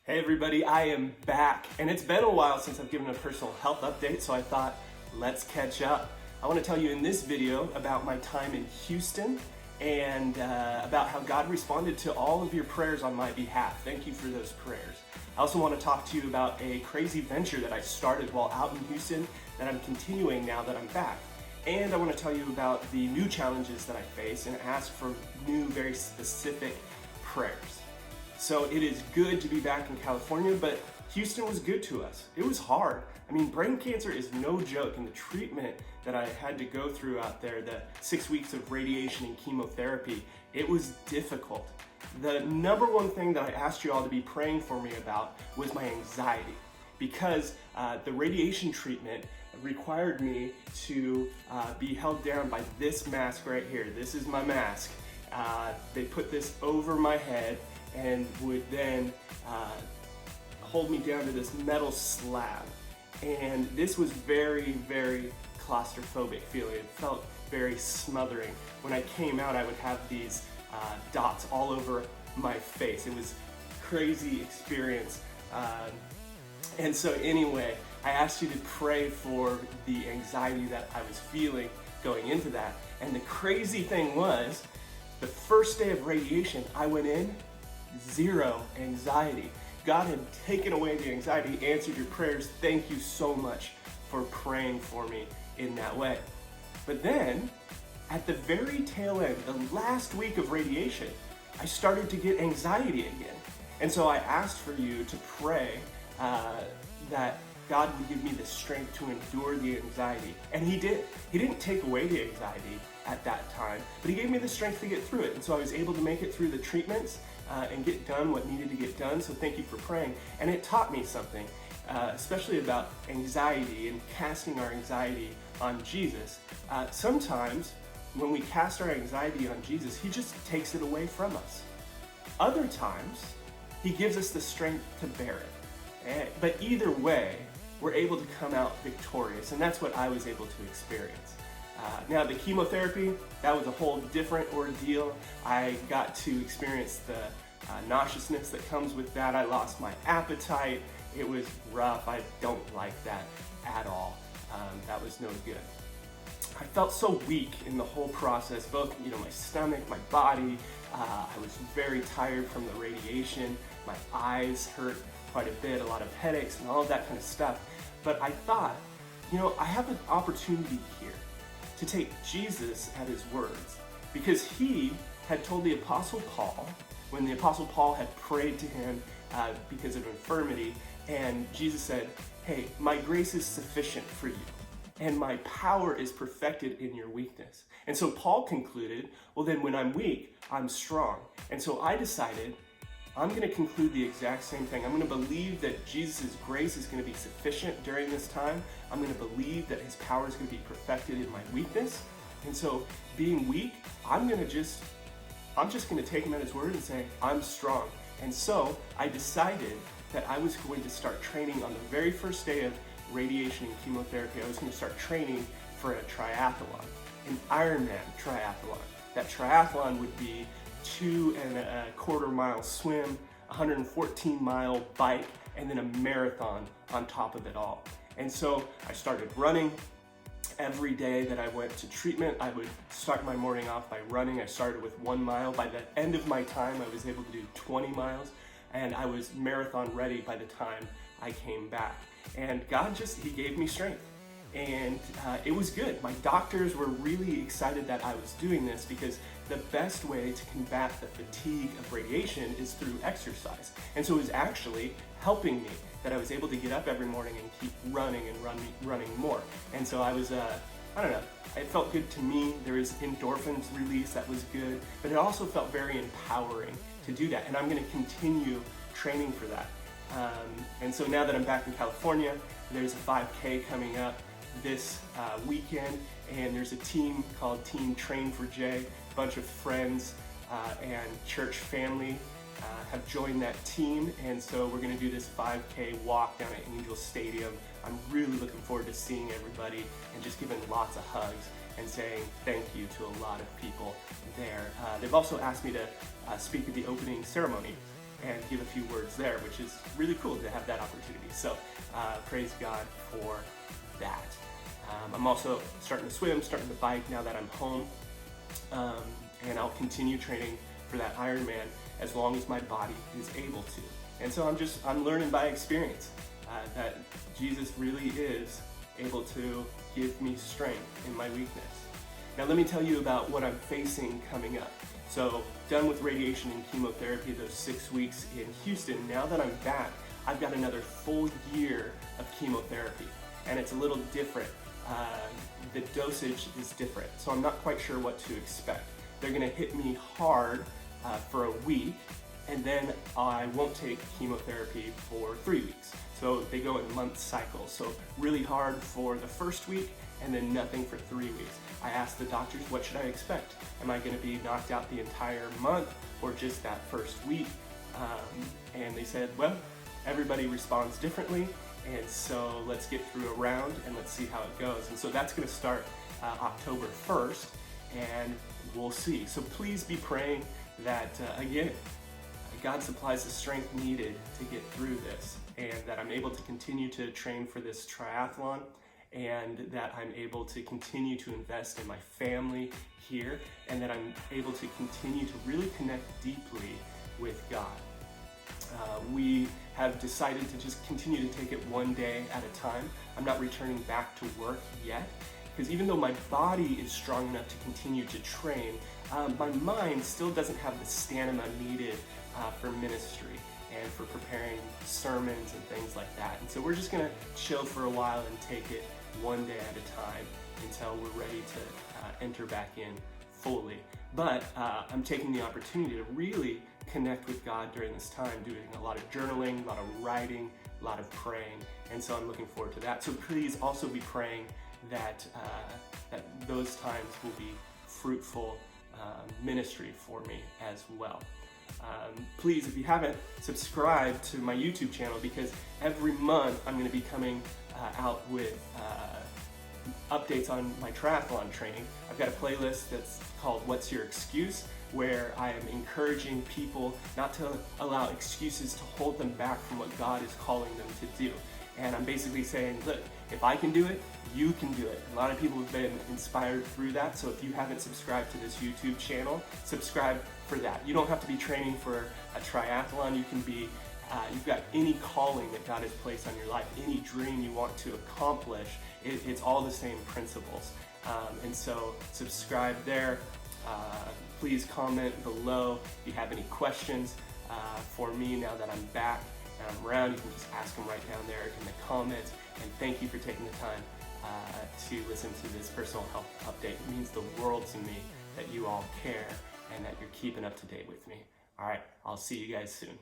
Hey everybody, I am back, and it's been a while since I've given a personal health update, so I thought, let's catch up. I want to tell you in this video about my time in Houston and about how God responded to all of your prayers on my behalf. Thank you for those prayers. I also want to talk to you about a crazy venture that I started while out in Houston that I'm continuing now that I'm back. And I want to tell you about the new challenges that I face and ask for new, very specific prayers. So it is good to be back in California, but Houston was good to us. It was hard. I mean, brain cancer is no joke, and the treatment that I had to go through out there, the 6 weeks of radiation and chemotherapy, it was difficult. The number one thing that I asked you all to be praying for me about was my anxiety, because the radiation treatment required me to be held down by this mask right here. This is my mask. They put this over my head and would then hold me down to this metal slab. And this was very, very claustrophobic feeling. It felt very smothering. When I came out, I would have these dots all over my face. It was a crazy experience. And so anyway, I asked you to pray for the anxiety that I was feeling going into that. And the crazy thing was, the first day of radiation, I went in, zero anxiety. God had taken away the anxiety, answered your prayers. Thank you so much for praying for me in that way. But then, at the very tail end, the last week of radiation, I started to get anxiety again. And so I asked for you to pray that God would give me the strength to endure the anxiety. And He did. He didn't take away the anxiety at that time, but He gave me the strength to get through it. And so I was able to make it through the treatments and get done what needed to get done. So thank you for praying. And it taught me something, especially about anxiety and casting our anxiety on Jesus. Sometimes when we cast our anxiety on Jesus, He just takes it away from us. Other times, He gives us the strength to bear it. But either way, we're able to come out victorious, and that's what I was able to experience. Now the chemotherapy, that was a whole different ordeal. I got to experience the nauseousness that comes with that. I lost my appetite. It was rough. I don't like that at all. That was no good. I felt so weak in the whole process, both my stomach, my body. I was very tired from the radiation. My eyes hurt quite a bit, a lot of headaches and all of that kind of stuff. But I thought, I have an opportunity here to take Jesus at His words, because He had told the Apostle Paul, when the Apostle Paul had prayed to him because of infirmity, and Jesus said, hey, my grace is sufficient for you, and my power is perfected in your weakness. And so Paul concluded, well then when I'm weak, I'm strong. And so I decided, I'm going to conclude the exact same thing. I'm going to believe that Jesus' grace is going to be sufficient during this time. I'm going to believe that His power is going to be perfected in my weakness. And so being weak, I'm just going to take Him at His word and say, I'm strong. And so I decided that I was going to start training on the very first day of radiation and chemotherapy. I was going to start training for a triathlon, an Ironman triathlon. That triathlon would be 2.25 mile swim, 114-mile bike, and then a marathon on top of it all. And so I started running. Every day that I went to treatment, I would start my morning off by running. I started with 1 mile. By the end of my time, I was able to do 20 miles, and I was marathon ready by the time I came back. And God He gave me strength. And it was good. My doctors were really excited that I was doing this, because the best way to combat the fatigue of radiation is through exercise. And so it was actually helping me that I was able to get up every morning and keep running and running more. And so I was, it felt good to me. There was endorphins release that was good, but it also felt very empowering to do that. And I'm going to continue training for that. And so now that I'm back in California, there's a 5K coming up this weekend, and there's a team called Team Train for Jay. A bunch of friends and church family have joined that team, and so we're going to do this 5K walk down at Angel Stadium. I'm really looking forward to seeing everybody and just giving lots of hugs and saying thank you to a lot of people there. They've also asked me to speak at the opening ceremony and give a few words there, which is really cool to have that opportunity. So praise God for that. I'm also starting to swim, starting to bike now that I'm home, and I'll continue training for that Ironman as long as my body is able to. And so I'm learning by experience that Jesus really is able to give me strength in my weakness. Now let me tell you about what I'm facing coming up. So done with radiation and chemotherapy, those 6 weeks in Houston, now that I'm back, I've got another full year of chemotherapy, and it's a little different. The dosage is different, so I'm not quite sure what to expect. They're gonna hit me hard for a week, and then I won't take chemotherapy for 3 weeks. So they go in month cycles. So really hard for the first week, and then nothing for 3 weeks. I asked the doctors, what should I expect? Am I gonna be knocked out the entire month or just that first week? And they said, well, everybody responds differently, and so let's get through a round and let's see how it goes. And so that's gonna start October 1st, and we'll see. So please be praying that, again, God supplies the strength needed to get through this, and that I'm able to continue to train for this triathlon, and that I'm able to continue to invest in my family here, and that I'm able to continue to really connect deeply with God. We have decided to just continue to take it one day at a time. I'm not returning back to work yet, because even though my body is strong enough to continue to train, my mind still doesn't have the stamina needed for ministry and for preparing sermons and things like that. And so we're just gonna chill for a while and take it one day at a time until we're ready to enter back in fully. But I'm taking the opportunity to really connect with God during this time, doing a lot of journaling, a lot of writing, a lot of praying, and so I'm looking forward to that. So please also be praying that that those times will be fruitful ministry for me as well. Please, if you haven't, subscribe to my YouTube channel, because every month I'm going to be coming out with updates on my triathlon training. I've got a playlist that's called What's Your Excuse, where I am encouraging people not to allow excuses to hold them back from what God is calling them to do. And I'm basically saying, look, if I can do it, you can do it. A lot of people have been inspired through that, so if you haven't subscribed to this YouTube channel, subscribe for that. You don't have to be training for a triathlon. You can be, you've got any calling that God has placed on your life, any dream you want to accomplish, it's all the same principles. And so subscribe there. Please comment below if you have any questions for me now that I'm back and I'm around. You can just ask them right down there in the comments. And thank you for taking the time to listen to this personal health update. It means the world to me that you all care and that you're keeping up to date with me. All right, I'll see you guys soon.